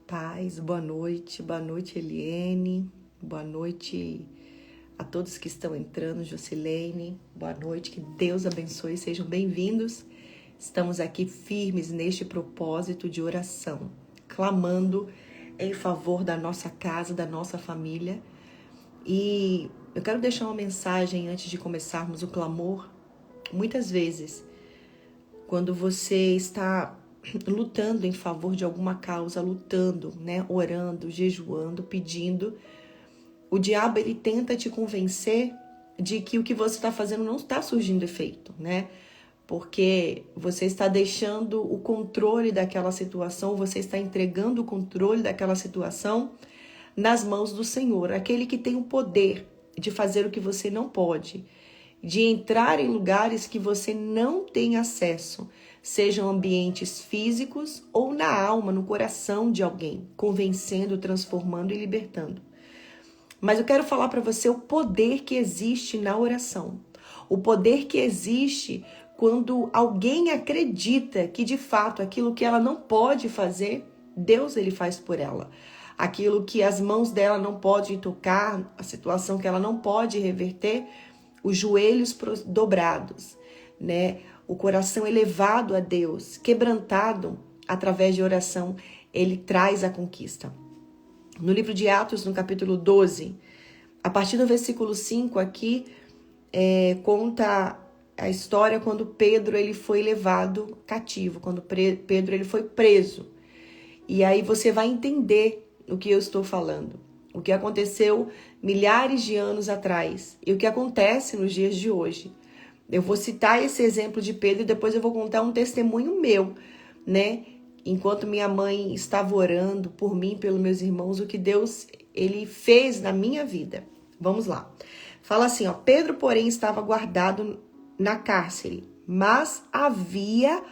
Paz, boa noite Eliene, boa noite a todos que estão entrando, Jusilene, boa noite, que Deus abençoe, sejam bem-vindos. Estamos aqui firmes neste propósito de oração, clamando em favor da nossa casa, da nossa família. E eu quero deixar uma mensagem antes de começarmos o clamor. Muitas vezes, quando você está lutando em favor de alguma causa, lutando, orando, jejuando, pedindo, o diabo ele tenta te convencer de que o que você está fazendo não está surgindo efeito, Porque você está deixando o controle daquela situação, você está entregando o controle daquela situação nas mãos do Senhor, aquele que tem o poder de fazer o que você não pode, de entrar em lugares que você não tem acesso, sejam ambientes físicos ou na alma, no coração de alguém, convencendo, transformando e libertando. Mas eu quero falar para você o poder que existe na oração. O poder que existe quando alguém acredita que de fato aquilo que ela não pode fazer, Deus ele faz por ela. Aquilo que as mãos dela não podem tocar, a situação que ela não pode reverter, os joelhos dobrados, O coração elevado a Deus, quebrantado através de oração, ele traz a conquista. No livro de Atos, no capítulo 12, a partir do versículo 5 aqui, conta a história quando Pedro ele foi levado cativo, quando Pedro ele foi preso. E aí você vai entender o que eu estou falando. O que aconteceu milhares de anos atrás e o que acontece nos dias de hoje. Eu vou citar esse exemplo de Pedro e depois eu vou contar um testemunho meu, Enquanto minha mãe estava orando por mim, pelos meus irmãos, o que Deus ele fez na minha vida. Vamos lá. Fala assim, Pedro, porém, estava guardado na cárcere, mas havia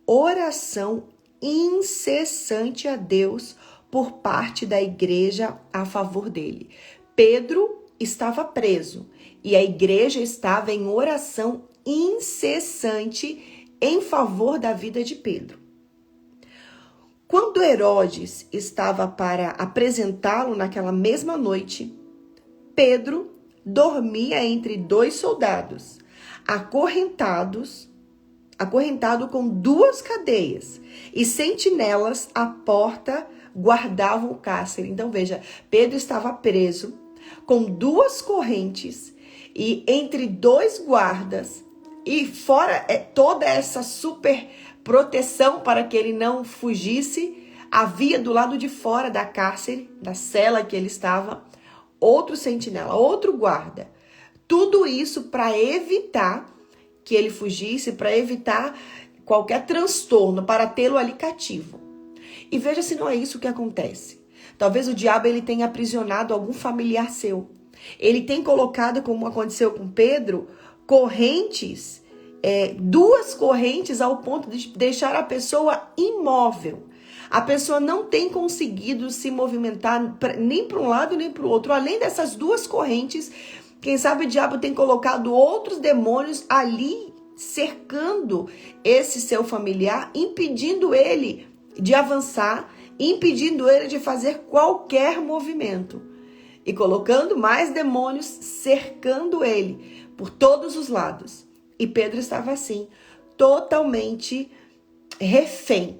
oração incessante a Deus por parte da igreja a favor dele. Pedro estava preso e a igreja estava em oração incessante em favor da vida de Pedro. Quando Herodes estava para apresentá-lo naquela mesma noite, Pedro dormia entre dois soldados, acorrentado com duas cadeias, e sentinelas à porta guardavam o cárcere. Então veja, Pedro estava preso com duas correntes e entre dois guardas, e fora toda essa super proteção para que ele não fugisse, havia do lado de fora da cárcere, da cela que ele estava, outro sentinela, outro guarda. Tudo isso para evitar que ele fugisse, para evitar qualquer transtorno, para tê-lo ali cativo. E veja se não é isso que acontece. Talvez o diabo ele tenha aprisionado algum familiar seu. Ele tem colocado, como aconteceu com Pedro, correntes, duas correntes ao ponto de deixar a pessoa imóvel. A pessoa não tem conseguido se movimentar nem para um lado nem para o outro. Além dessas duas correntes, quem sabe o diabo tem colocado outros demônios ali cercando esse seu familiar, impedindo ele de avançar, impedindo ele de fazer qualquer movimento e colocando mais demônios cercando ele por todos os lados. E Pedro estava assim, totalmente refém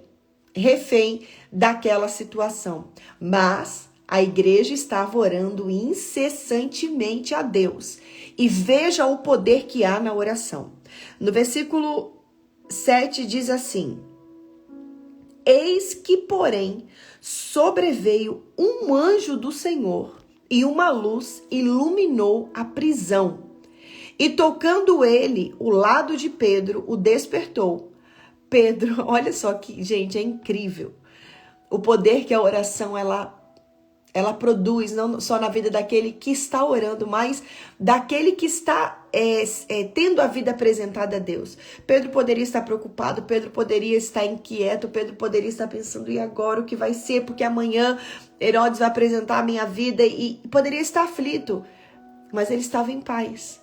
daquela situação. Mas a igreja estava orando incessantemente a Deus. E veja o poder que há na oração. No versículo 7 diz assim: Eis que, porém, sobreveio um anjo do Senhor, e uma luz iluminou a prisão. E tocando ele o lado de Pedro, o despertou. Pedro, olha só que, gente, é incrível. O poder que a oração, ela produz, não só na vida daquele que está orando, mas daquele que está tendo a vida apresentada a Deus. Pedro poderia estar preocupado, Pedro poderia estar inquieto, Pedro poderia estar pensando, e agora o que vai ser? Porque amanhã Herodes vai apresentar a minha vida, e poderia estar aflito, mas ele estava em paz.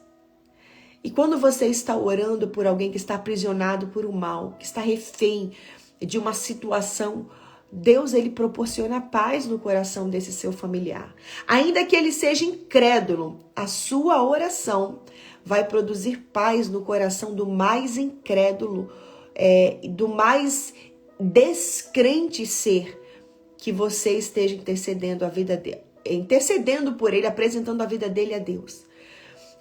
E quando você está orando por alguém que está aprisionado por um mal, que está refém de uma situação Deus, ele proporciona paz no coração desse seu familiar. Ainda que ele seja incrédulo, a sua oração vai produzir paz no coração do mais incrédulo, do mais descrente ser que você esteja intercedendo a vida dele, intercedendo por ele, apresentando a vida dele a Deus.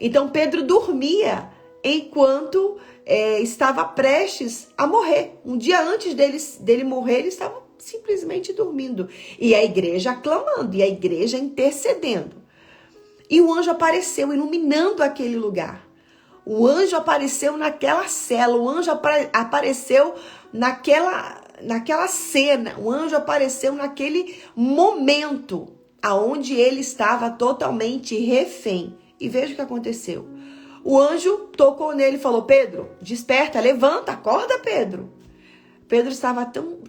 Então Pedro dormia enquanto estava prestes a morrer. Um dia antes dele morrer, ele estava simplesmente dormindo. E a igreja aclamando, e a igreja intercedendo. E o anjo apareceu, iluminando aquele lugar. O anjo apareceu naquela cela, o anjo apareceu naquela cena, o anjo apareceu naquele momento aonde ele estava totalmente refém. E veja o que aconteceu. O anjo tocou nele e falou: Pedro, desperta, levanta, acorda, Pedro. Pedro estava tão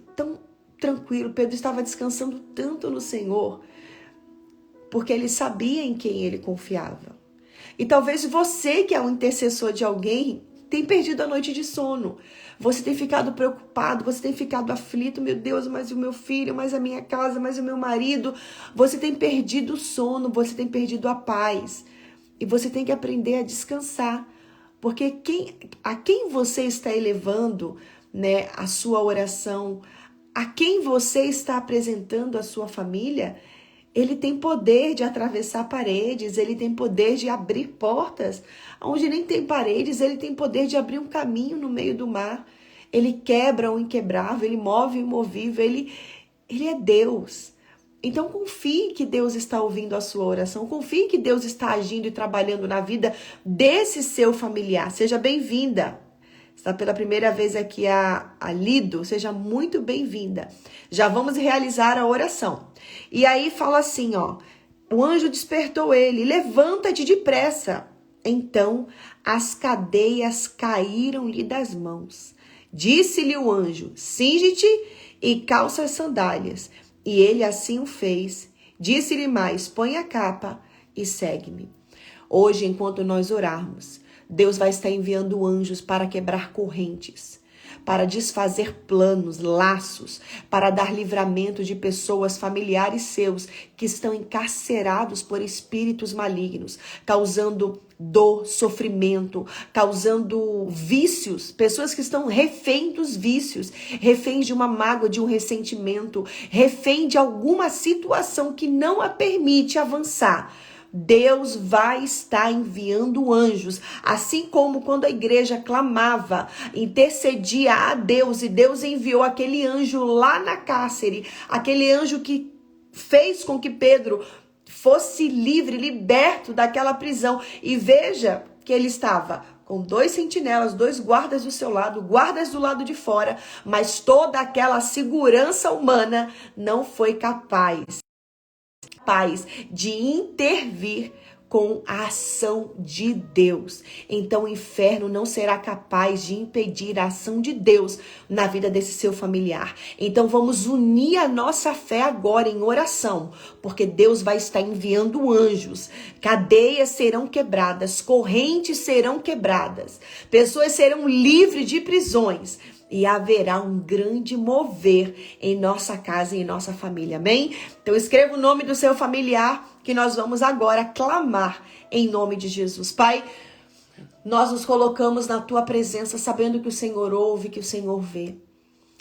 tranquilo, Pedro estava descansando tanto no Senhor, porque ele sabia em quem ele confiava. E talvez você, que é um intercessor de alguém, tenha perdido a noite de sono. Você tem ficado preocupado, você tem ficado aflito. Meu Deus, mas o meu filho, mas a minha casa, mas o meu marido. Você tem perdido o sono, você tem perdido a paz. E você tem que aprender a descansar. Porque a quem você está elevando, né, a sua oração, a quem você está apresentando a sua família, ele tem poder de atravessar paredes, ele tem poder de abrir portas. Onde nem tem paredes, ele tem poder de abrir um caminho no meio do mar. Ele quebra o inquebrável, ele move o imovível, ele é Deus. Então confie que Deus está ouvindo a sua oração, confie que Deus está agindo e trabalhando na vida desse seu familiar. Seja bem-vinda. Está pela primeira vez aqui a Lido, seja muito bem-vinda. Já vamos realizar a oração. E aí fala assim, ó, o anjo despertou ele: levanta-te depressa. Então as cadeias caíram-lhe das mãos. Disse-lhe o anjo: cinge-te e calça as sandálias. E ele assim o fez. Disse-lhe mais: põe a capa e segue-me. Hoje, enquanto nós orarmos, Deus vai estar enviando anjos para quebrar correntes, para desfazer planos, laços, para dar livramento de pessoas, familiares seus, que estão encarcerados por espíritos malignos, causando dor, sofrimento, causando vícios, pessoas que estão refém dos vícios, reféns de uma mágoa, de um ressentimento, refém de alguma situação que não a permite avançar. Deus vai estar enviando anjos, assim como quando a igreja clamava, intercedia a Deus, e Deus enviou aquele anjo lá na cárcere, aquele anjo que fez com que Pedro fosse livre, liberto daquela prisão. E veja que ele estava com 2 sentinelas, 2 guardas do seu lado, guardas do lado de fora, mas toda aquela segurança humana não foi capaz de intervir com a ação de Deus. Então o inferno não será capaz de impedir a ação de Deus na vida desse seu familiar. Então vamos unir a nossa fé agora em oração, porque Deus vai estar enviando anjos. Cadeias serão quebradas, correntes serão quebradas, pessoas serão livres de prisões. E haverá um grande mover em nossa casa e em nossa família, amém? Então escreva o nome do seu familiar, que nós vamos agora clamar em nome de Jesus. Pai, nós nos colocamos na tua presença, sabendo que o Senhor ouve, que o Senhor vê.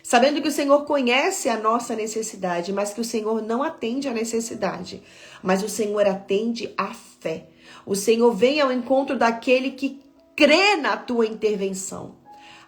Sabendo que o Senhor conhece a nossa necessidade, mas que o Senhor não atende à necessidade, mas o Senhor atende à fé. O Senhor vem ao encontro daquele que crê na tua intervenção.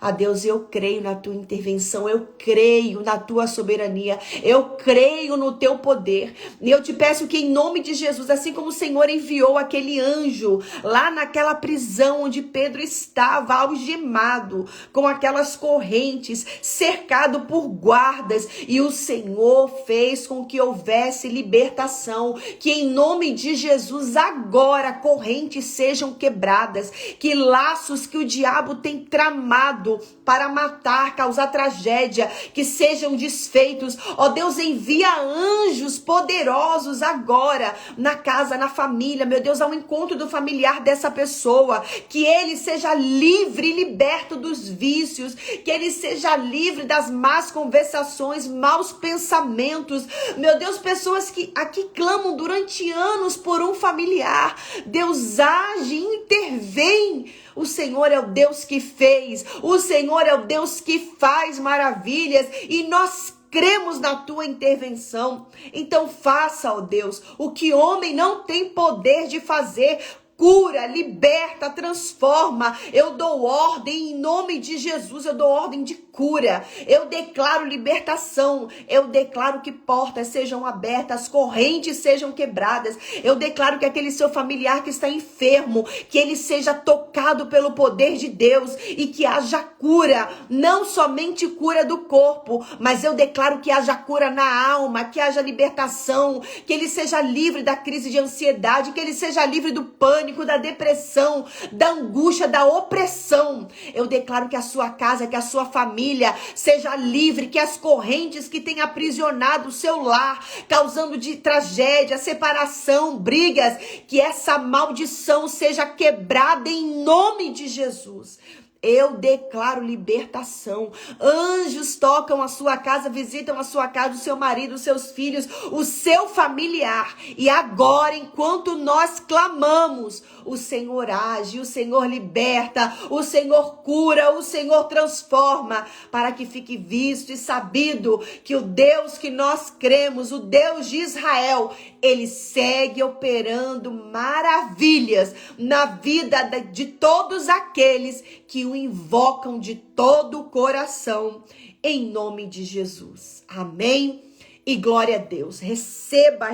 Ah, Deus, eu creio na tua intervenção, eu creio na tua soberania, eu creio no teu poder. E eu te peço que em nome de Jesus, assim como o Senhor enviou aquele anjo lá naquela prisão onde Pedro estava algemado, com aquelas correntes, cercado por guardas, e o Senhor fez com que houvesse libertação, que em nome de Jesus agora correntes sejam quebradas, que laços que o diabo tem tramado usado para matar, causar tragédia, que sejam desfeitos. Ó Deus, envia anjos poderosos agora na casa, na família, meu Deus, ao encontro do familiar dessa pessoa, que ele seja livre e liberto dos vícios, que ele seja livre das más conversações, maus pensamentos. Meu Deus, pessoas que aqui clamam durante anos por um familiar. Deus age, intervém. O Senhor é o Deus que fez, o Senhor é o Deus que faz maravilhas e nós cremos na tua intervenção. Então faça, ó Deus, o que homem não tem poder de fazer. Cura, liberta, transforma. Eu dou ordem em nome de Jesus, eu dou ordem de cura. Eu declaro libertação. Eu declaro que portas sejam abertas, correntes sejam quebradas. Eu declaro que aquele seu familiar que está enfermo, que ele seja tocado pelo poder de Deus e que haja cura, não somente cura do corpo, mas eu declaro que haja cura na alma, que haja libertação, que ele seja livre da crise de ansiedade, que ele seja livre do pânico, da depressão, da angústia, da opressão. Eu declaro que a sua casa, que a sua família seja livre, que as correntes que têm aprisionado o seu lar, causando de tragédia, separação, brigas, que essa maldição seja quebrada em nome de Jesus. Eu declaro libertação. Anjos tocam a sua casa, visitam a sua casa, o seu marido, os seus filhos, o seu familiar. E agora, enquanto nós clamamos, o Senhor age, o Senhor liberta, o Senhor cura, o Senhor transforma, para que fique visto e sabido que o Deus que nós cremos, o Deus de Israel, ele segue operando maravilhas na vida de todos aqueles que o invocam de todo o coração, em nome de Jesus. Amém? E glória a Deus. Receba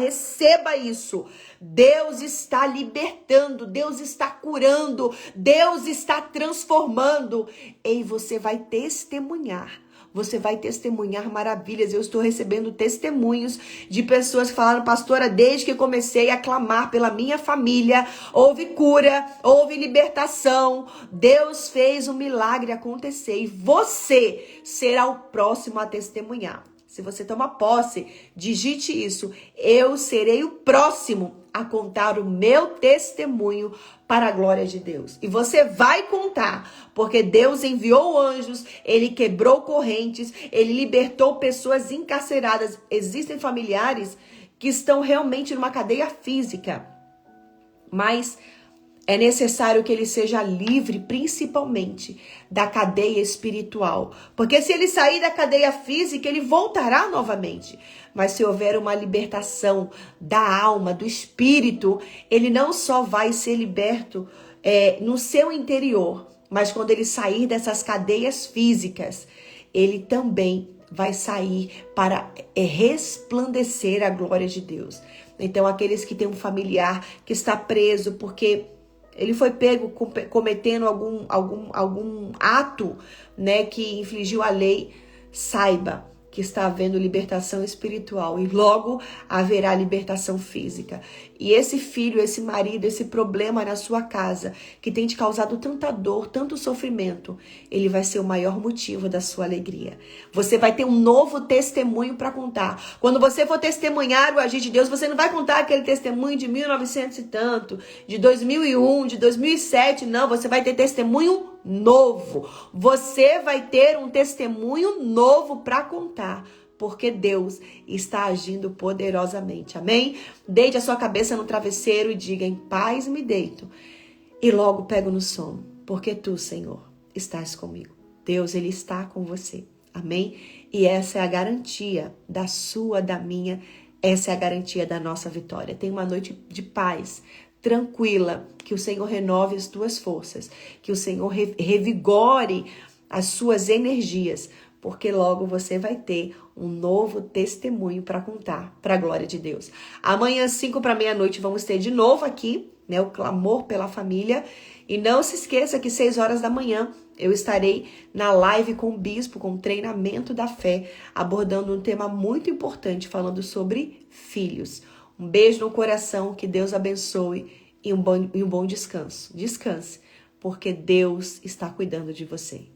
isso. Deus está libertando, Deus está curando, Deus está transformando. E você vai testemunhar. Você vai testemunhar maravilhas. Eu estou recebendo testemunhos de pessoas que falaram: pastora, desde que comecei a clamar pela minha família, houve cura, houve libertação. Deus fez um milagre acontecer e você será o próximo a testemunhar. Se você toma posse, digite isso: eu serei o próximo a contar o meu testemunho para a glória de Deus. E você vai contar, porque Deus enviou anjos, ele quebrou correntes, ele libertou pessoas encarceradas. Existem familiares que estão realmente numa cadeia física, mas é necessário que ele seja livre, principalmente da cadeia espiritual. Porque se ele sair da cadeia física, ele voltará novamente. Mas se houver uma libertação da alma, do espírito, ele não só vai ser liberto no seu interior, mas quando ele sair dessas cadeias físicas, ele também vai sair para resplandecer a glória de Deus. Então, aqueles que têm um familiar que está preso porque ele foi pego cometendo algum ato, né, que infligiu a lei, saiba que está havendo libertação espiritual e logo haverá libertação física. E esse filho, esse marido, esse problema na sua casa que tem te causado tanta dor, tanto sofrimento, ele vai ser o maior motivo da sua alegria. Você vai ter um novo testemunho para contar. Quando você for testemunhar o agir de Deus, você não vai contar aquele testemunho de 1900 e tanto, de 2001, de 2007, não. Você vai ter testemunho novo. Você vai ter um testemunho novo para contar, porque Deus está agindo poderosamente. Amém? Deite a sua cabeça no travesseiro e diga: em paz me deito e logo pego no sono, porque tu, Senhor, estás comigo. Deus, ele está com você. Amém? E essa é a garantia da sua, da minha, essa é a garantia da nossa vitória. Tenha uma noite de paz, tranquila, que o Senhor renove as tuas forças, que o Senhor revigore as suas energias, porque logo você vai ter um novo testemunho para contar, para a glória de Deus. Amanhã, 5 para meia-noite, vamos ter de novo aqui, né, o clamor pela família. E não se esqueça que 6 horas da manhã eu estarei na live com o bispo, com o treinamento da fé, abordando um tema muito importante, falando sobre filhos. Um beijo no coração, que Deus abençoe e um bom descanso. Descanse, porque Deus está cuidando de você.